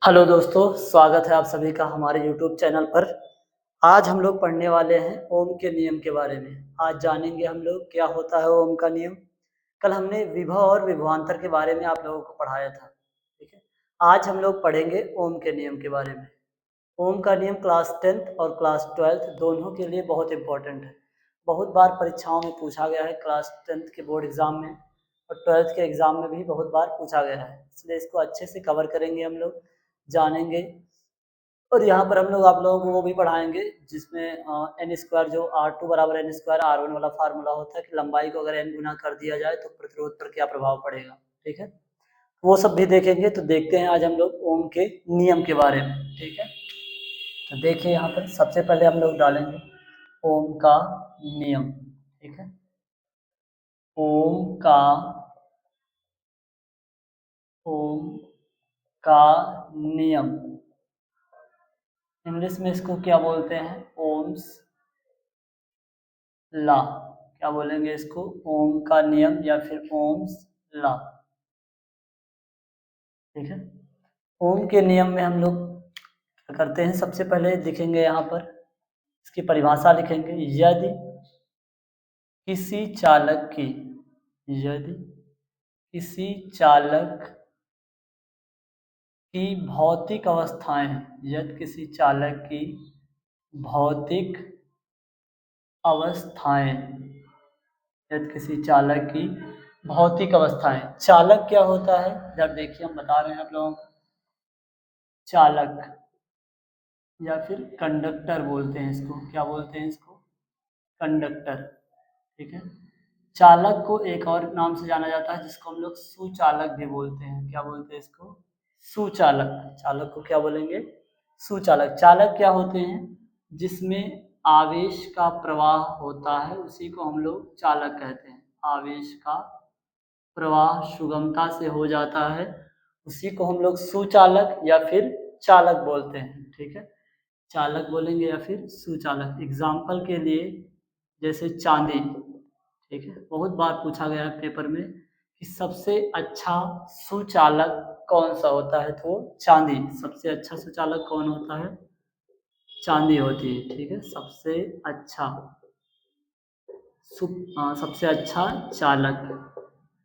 Hello दोस्तों, स्वागत है आप सभी का हमारे यूट्यूब चैनल पर। आज हम लोग पढ़ने वाले हैं ओम के नियम के बारे में। आज जानेंगे हम लोग क्या होता है ओम का नियम। कल हमने विभव और विभवांतर के बारे में आप लोगों को पढ़ाया था, ठीक है। आज हम लोग पढ़ेंगे ओम के नियम के बारे में। ओम का नियम क्लास 10th और क्लास 12th दोनों के लिए बहुत इंपॉर्टेंट है। बहुत बार परीक्षाओं में पूछा गया है, क्लास 10th के बोर्ड एग्जाम में और 12th के एग्जाम में भी बहुत बार पूछा गया है, इसलिए इसको अच्छे से कवर करेंगे हम लोग, जानेंगे। और यहाँ पर हम लोग आप लोगों को वो भी पढ़ाएंगे जिसमें एन स्क्वायर, जो R2 बराबर एन स्क्वायर R1 वाला फार्मूला होता है कि लंबाई को अगर एन गुना कर दिया जाए तो प्रतिरोध पर क्या प्रभाव पड़ेगा, ठीक है। वो सब भी देखेंगे। तो देखते हैं आज हम लोग ओम के नियम के बारे में, ठीक है। तो देखिए यहाँ पर सबसे पहले हम लोग डालेंगे ओम का नियम, ठीक है। ओम का ओम का नियम, इंग्लिश में इसको क्या बोलते हैं? Ohm's law. क्या बोलेंगे इसको? ओम का नियम या फिर ओम्स लॉ, ठीक है। ओम के नियम में हम लोग क्या करते हैं, सबसे पहले लिखेंगे यहाँ पर इसकी परिभाषा लिखेंगे। किसी चालक की यदि किसी चालक की भौतिक अवस्थाएं यदि किसी चालक की भौतिक अवस्थाएं यदि किसी चालक की भौतिक अवस्थाएं, चालक क्या होता है इधर देखिए, हम बता रहे हैं आप लोगों को। चालक या फिर कंडक्टर बोलते हैं इसको। क्या बोलते हैं इसको? कंडक्टर, ठीक है। चालक को एक और नाम से जाना जाता है जिसको हम लोग सुचालक भी बोलते हैं। क्या बोलते हैं इसको? सुचालक। चालक को क्या बोलेंगे? सुचालक। चालक क्या होते हैं? जिसमें आवेश का प्रवाह होता है उसी को हम लोग चालक कहते हैं। आवेश का प्रवाह सुगमता से हो जाता है उसी को हम लोग सुचालक या फिर चालक बोलते हैं, ठीक है। चालक बोलेंगे या फिर सुचालक। एग्जाम्पल के लिए जैसे चांदी, ठीक है। बहुत बार पूछा गया है पेपर में कि सबसे अच्छा सुचालक कौन सा होता है, तो चांदी। सबसे अच्छा सुचालक कौन होता है? चांदी होती है, ठीक है। सबसे अच्छा चालक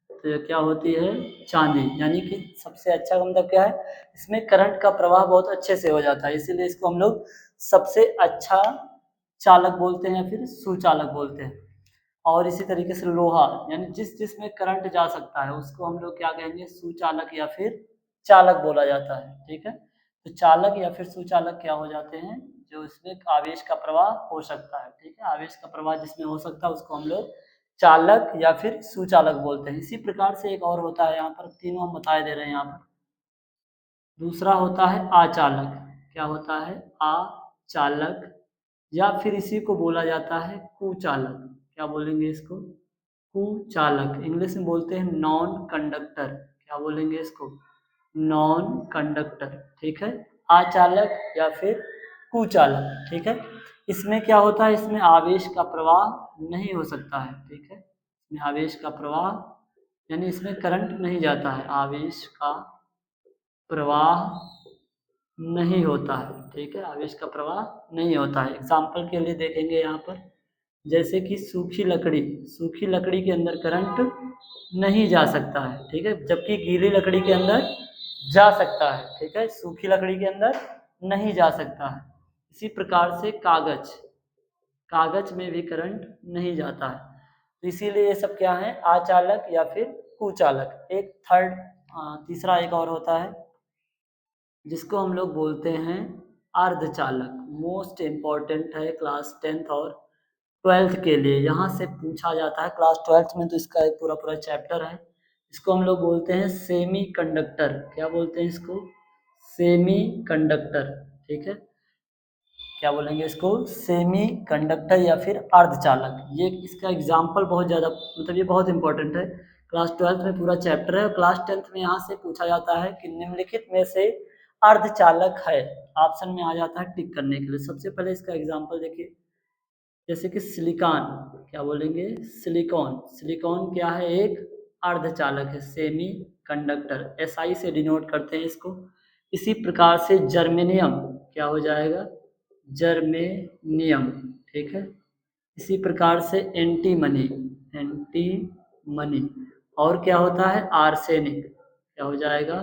तो ये क्या होती है? चांदी। यानी कि सबसे अच्छा का मतलब क्या है? इसमें करंट का प्रवाह बहुत अच्छे से हो जाता है, इसीलिए इसको हम लोग सबसे अच्छा चालक बोलते हैं या फिर सुचालक बोलते हैं। और इसी तरीके से लोहा, यानी जिसमें करंट जा सकता है उसको हम लोग क्या कहेंगे? सुचालक या फिर चालक बोला जाता है, ठीक है। तो चालक या फिर सुचालक क्या हो जाते हैं? जो इसमें आवेश का प्रवाह हो सकता है, ठीक है। आवेश का प्रवाह जिसमें हो सकता है उसको हम लोग चालक या फिर सुचालक बोलते हैं। इसी प्रकार से एक और होता है, यहाँ पर तीनों हम बताए दे रहे हैं यहाँ पर। दूसरा होता है आचालक। क्या होता है? आचालक। या फिर इसी को बोला जाता है कुचालक। क्या बोलेंगे इसको? कुचालक। इंग्लिश में बोलते हैं नॉन कंडक्टर। क्या बोलेंगे इसको? नॉन कंडक्टर, ठीक है। आचालक या फिर कुचालक, ठीक है। इसमें क्या होता है? इसमें आवेश का प्रवाह नहीं हो सकता है, ठीक है। इसमें आवेश का प्रवाह यानी इसमें करंट नहीं जाता है, आवेश का प्रवाह नहीं होता है, ठीक है। आवेश का प्रवाह नहीं होता है। एग्जाम्पल के लिए देखेंगे यहाँ पर, जैसे कि सूखी लकड़ी के अंदर करंट नहीं जा सकता है, ठीक है। जबकि गीली लकड़ी के अंदर जा सकता है, ठीक है। सूखी लकड़ी के अंदर नहीं जा सकता है। इसी प्रकार से कागज में भी करंट नहीं जाता है। तो इसीलिए ये सब क्या है? आचालक या फिर कुचालक। एक तीसरा एक और होता है जिसको हम लोग बोलते हैं अर्धचालक। मोस्ट इम्पॉर्टेंट है क्लास 10th और 12th के लिए, यहाँ से पूछा जाता है। क्लास 12th में तो इसका एक पूरा पूरा चैप्टर है। इसको हम लोग बोलते हैं सेमी कंडक्टर। क्या बोलते हैं इसको? सेमी कंडक्टर, ठीक है। क्या बोलेंगे इसको? सेमी कंडक्टर या फिर अर्धचालक। ये इसका एग्जाम्पल बहुत ज़्यादा, मतलब ये बहुत इंपॉर्टेंट है। क्लास 12th में पूरा चैप्टर है और क्लास 10th में यहाँ से पूछा जाता है कि निम्नलिखित में से अर्धचालक है। ऑप्शन में आ जाता है टिक करने के लिए। सबसे पहले इसका एग्जाम्पल देखिए, जैसे कि सिलिकॉन। क्या बोलेंगे? सिलिकॉन। सिलिकॉन क्या है? एक अर्धचालक है, सेमी कंडक्टर। SI से डिनोट करते हैं इसको। इसी प्रकार से जर्मेनियम क्या हो जाएगा, जर्मेनियम, ठीक है। इसी प्रकार से एंटीमनी, एंटीमनी, और क्या होता है आर्सेनिक, क्या हो जाएगा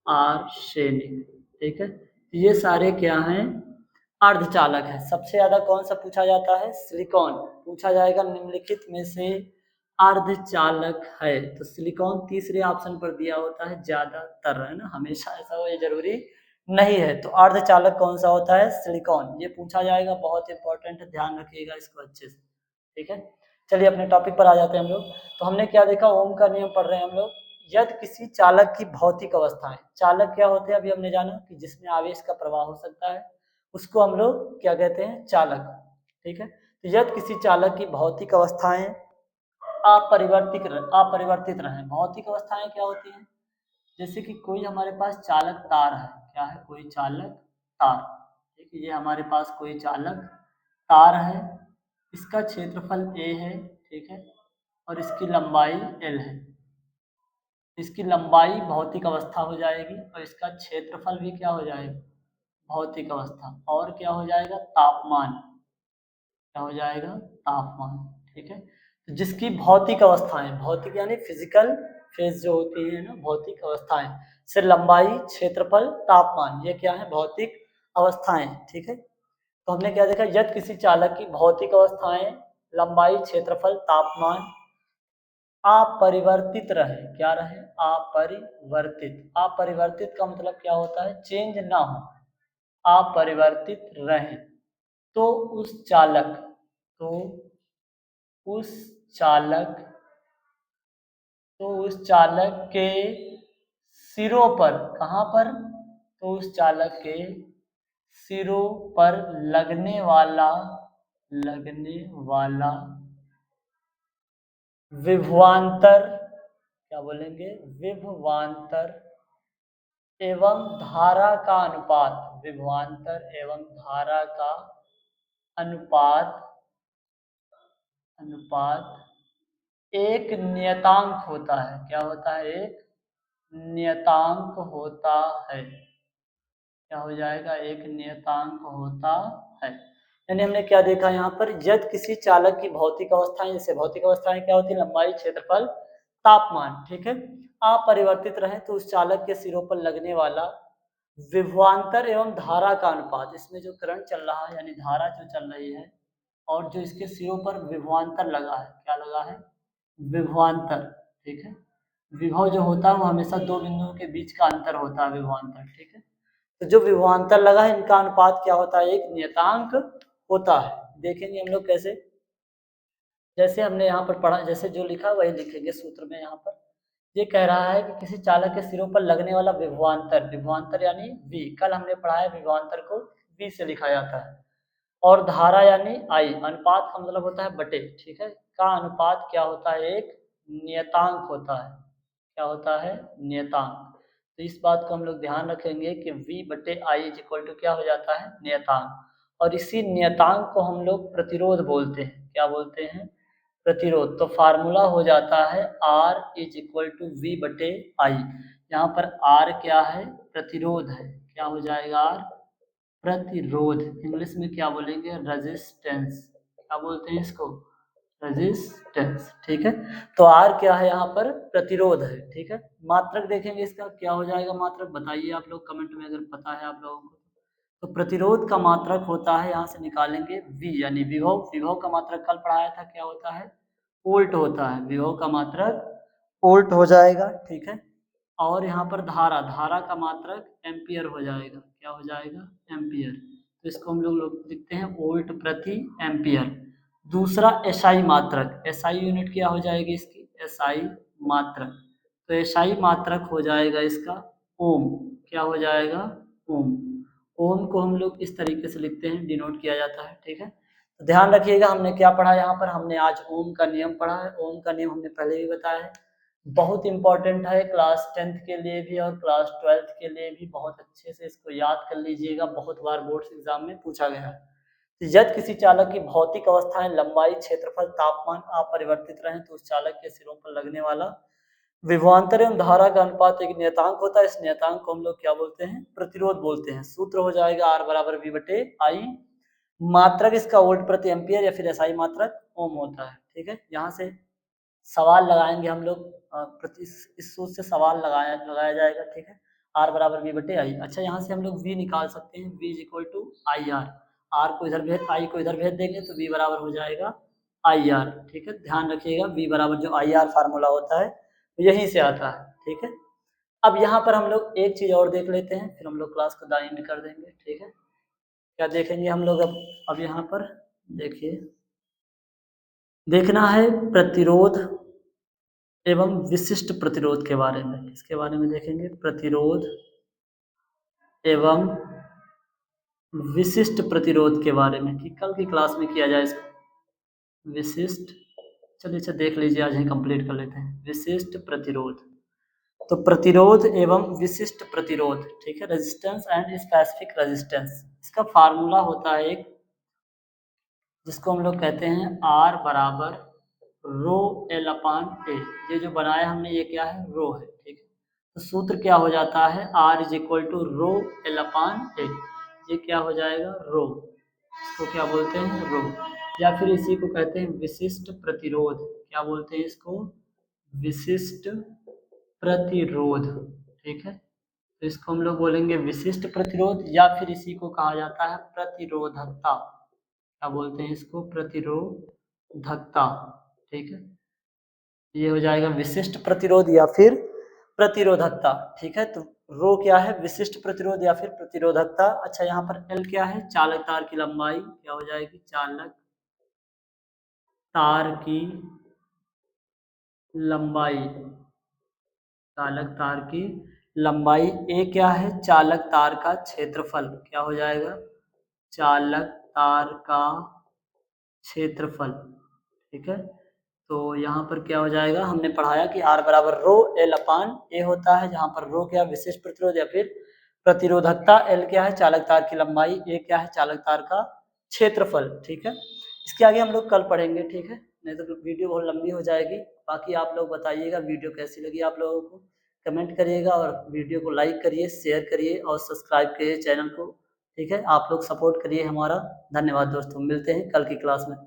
आर्सेनिक, ठीक है। तो ये सारे क्या हैं अर्धचालक है। सबसे ज्यादा कौन सा पूछा जाता है, सिलिकॉन पूछा जाएगा निम्नलिखित में से अर्धचालक है, तो सिलिकॉन तीसरे ऑप्शन पर दिया होता है ज्यादातर, है ना, हमेशा ऐसा हो ये जरूरी नहीं है। तो अर्धचालक कौन सा होता है, सिलिकॉन, ये पूछा जाएगा, बहुत इंपॉर्टेंट है, ध्यान रखिएगा इसको अच्छे से, ठीक है। चलिए अपने टॉपिक पर आ जाते हैं हम लोग। तो हमने क्या देखा, ओम का नियम पढ़ रहे हैं हम लोग। यदि किसी चालक की भौतिक अवस्थाएं, चालक क्या होते हैं अभी हमने जाना कि जिसमें आवेश का प्रवाह हो सकता है, उसको हम लोग क्या कहते हैं, चालक, ठीक है। तो यदि किसी चालक की भौतिक अवस्थाएं अपरिवर्तित रहें, भौतिक अवस्थाएं क्या होती हैं, जैसे कि कोई हमारे पास चालक तार है, क्या है, कोई चालक तार, ठीक है, ये हमारे पास कोई चालक तार है, इसका क्षेत्रफल a है, ठीक है, और इसकी लंबाई l है। इसकी लंबाई भौतिक अवस्था हो जाएगी और इसका क्षेत्रफल भी क्या हो जाएगा, भौतिक अवस्था, और क्या हो जाएगा तापमान, क्या हो जाएगा तापमान, ठीक है। तो जिसकी भौतिक अवस्थाएं, भौतिक यानी फिजिकल फेज जो होती है ना, भौतिक अवस्थाएं से लंबाई, क्षेत्रफल, तापमान, ये क्या है भौतिक अवस्थाएं, ठीक है। तो हमने क्या देखा, यदि किसी चालक की भौतिक अवस्थाएं, लंबाई, क्षेत्रफल, तापमान अपरिवर्तित रहे, क्या रहे अपरिवर्तित, अपरिवर्तित का मतलब क्या होता है, चेंज ना हो, अपरिवर्तित रहे, तो उस चालक, तो उस चालक तो उस चालक के सिरों पर, कहाँ पर, तो उस चालक के सिरों पर लगने वाला विभवांतर, क्या बोलेंगे, विभवांतर एवं धारा का अनुपात, विभवांतर एवं धारा का अनुपात अनुपात एक नियतांक होता है, क्या होता है, एक नियतांक होता है, क्या हो जाएगा, एक नियतांक होता है। यानी हमने क्या देखा यहाँ पर, यदि किसी चालक की भौतिक अवस्थाएं, जैसे भौतिक अवस्थाएं क्या होती है, लंबाई, क्षेत्रफल, तापमान, ठीक है, अपरिवर्तित रहे, तो उस चालक के सिरों पर लगने वाला विभवांतर एवं धारा का अनुपात, इसमें जो करंट चल रहा है यानी धारा जो चल रही है, और जो इसके सिरों पर विभवांतर लगा है, क्या लगा है, विभवांतर, ठीक है। विभव जो होता है वो हमेशा दो बिंदुओं के बीच का अंतर होता है, विभवांतर, ठीक है। तो जो विभवांतर लगा है, इनका अनुपात क्या होता है, एक नियतांक होता है। देखेंगे हम लोग कैसे, जैसे हमने यहाँ पर पढ़ा, जैसे जो लिखा वही लिखेंगे सूत्र में। यहाँ पर ये कह रहा है कि किसी चालक के सिरों पर लगने वाला विभवांतर, विभवांतर यानी v, कल हमने पढ़ा है विभवांतर को v से लिखा जाता है, और धारा यानी I, अनुपात का मतलब होता है बटे, ठीक है, का अनुपात क्या होता है, एक नियतांक होता है, क्या होता है, नियतांक। तो इस बात को हम लोग ध्यान रखेंगे कि v बटे आई इज इक्वल टू क्या हो जाता है, नियतांक, और इसी नियतांक को हम लोग प्रतिरोध बोलते हैं, क्या बोलते हैं, प्रतिरोध। तो फार्मूला हो जाता है R is equal to V बटे आई, यहाँ पर R क्या है, प्रतिरोध है, क्या हो जाएगा R, प्रतिरोध, इंग्लिश में क्या बोलेंगे, रेजिस्टेंस, क्या बोलते हैं इसको, रेजिस्टेंस, ठीक है। तो R क्या है, यहाँ पर प्रतिरोध है, ठीक है। मात्रक देखेंगे इसका क्या हो जाएगा, मात्रक बताइए आप लोग कमेंट में अगर पता है आप लोगों को। तो प्रतिरोध का मात्रक होता है, यहाँ से निकालेंगे V यानी विभव, विभव का मात्रक कल पढ़ाया था, क्या होता है, वोल्ट होता है, विभव का मात्रक वोल्ट हो जाएगा, ठीक है। और यहाँ पर धारा, धारा का मात्रक एम्पियर हो जाएगा, क्या हो जाएगा, एम्पियर। तो इसको हम लोग लिखते हैं वोल्ट प्रति एम्पियर। दूसरा एसआई मात्रक, एसआई यूनिट क्या हो जाएगी इसकी, एसआई मात्रक, तो एसआई मात्रक हो जाएगा इसका ओम, क्या हो जाएगा, ओम। ओम को हम लोग इस तरीके से लिखते हैं, डिनोट किया जाता है, ठीक है। तो ध्यान रखिएगा हमने क्या पढ़ा यहाँ पर, हमने आज ओम का नियम पढ़ा है। ओम का नियम हमने पहले भी बताया है, बहुत इंपॉर्टेंट है, क्लास 10th के लिए भी और क्लास 12th के लिए भी, बहुत अच्छे से इसको याद कर लीजिएगा, बहुत बार बोर्ड्स एग्जाम में पूछा गया है। तो यदि किसी चालक की भौतिक अवस्थाएं, लंबाई, क्षेत्रफल, तापमान अपरिवर्तित रहें, तो उस चालक के सिरों पर लगने वाला विभवांतर एवं धारा का अनुपात एक नियतांक होता है, इस नियतांक को हम लोग क्या बोलते हैं, प्रतिरोध बोलते हैं। सूत्र हो जाएगा R बराबर V बटे I, मात्रक इसका वोल्ट प्रति एम्पियर या फिर एसआई मात्रक ओम होता है। ठीक है, यहाँ से सवाल लगाएंगे हम लोग, इस सूत्र से सवाल लगाया जाएगा। ठीक है, R बराबर V बटे I। अच्छा, यहाँ से हम लोग V निकाल सकते हैं, V is equal to I R. R को इधर भेज, I को इधर भेज देंगे तो V बराबर हो जाएगा आई आर। ठीक है, ध्यान रखिएगा V बराबर जो आई आर फार्मूला होता है यहीं से आता है। ठीक है, अब यहाँ पर हम लोग एक चीज और देख लेते हैं, फिर हम लोग क्लास को द एंड कर देंगे। ठीक है, क्या देखेंगे हम लोग अब यहाँ पर देखिए, देखना है प्रतिरोध एवं विशिष्ट प्रतिरोध के बारे में। इसके बारे में देखेंगे, प्रतिरोध एवं विशिष्ट प्रतिरोध के बारे में, कि कल की क्लास में किया जाए इसको विशिष्ट। चलिए अच्छा देख लीजिए, आज ही कंप्लीट कर लेते हैं विशिष्ट प्रतिरोध। तो प्रतिरोध एवं विशिष्ट प्रतिरोध, ठीक है, रेजिस्टेंस एंड स्पेसिफिक रेजिस्टेंस, इसका फार्मूला होता है एक, जिसको हम लोग कहते हैं R बराबर रो एल अपान ए। ये जो बनाया हमने ये क्या है, रो है। ठीक है, तो सूत्र क्या हो जाता है, R is equal to rho L upon A. ये क्या हो जाएगा, रो, इसको क्या बोलते हैं, रो, या फिर इसी को कहते हैं विशिष्ट प्रतिरोध। क्या बोलते हैं इसको, विशिष्ट प्रतिरोध। ठीक है, तो इसको हम लोग बोलेंगे विशिष्ट प्रतिरोध, या फिर इसी को कहा जाता है प्रतिरोधकता। क्या बोलते हैं इसको, प्रतिरोधकता। ठीक है, ये हो जाएगा विशिष्ट प्रतिरोध या फिर प्रतिरोधकता। ठीक है, तो रो क्या है, विशिष्ट प्रतिरोध या फिर प्रतिरोधकता। अच्छा, यहाँ पर एल क्या है, चालक तार की लंबाई, क्या हो जाएगी, चालक तार की लंबाई, चालक तार की लंबाई। ए क्या है, चालक तार का क्षेत्रफल, क्या हो जाएगा, चालक तार का क्षेत्रफल। ठीक है, तो यहाँ पर क्या हो जाएगा, हमने पढ़ाया कि R बराबर रो एल अपान ए होता है, जहाँ पर रो क्या विशिष्ट प्रतिरोध या फिर प्रतिरोधकता, एल क्या है चालक तार की लंबाई, ए क्या है चालक तार का क्षेत्रफल। ठीक है, इसके आगे हम लोग कल पढ़ेंगे। ठीक है, नहीं तो वीडियो बहुत लंबी हो जाएगी। बाकी आप लोग बताइएगा वीडियो कैसी लगी आप लोगों को, कमेंट करिएगा, और वीडियो को लाइक करिए, शेयर करिए और सब्सक्राइब करिए चैनल को। ठीक है, आप लोग सपोर्ट करिए हमारा। धन्यवाद दोस्तों, मिलते हैं कल की क्लास में।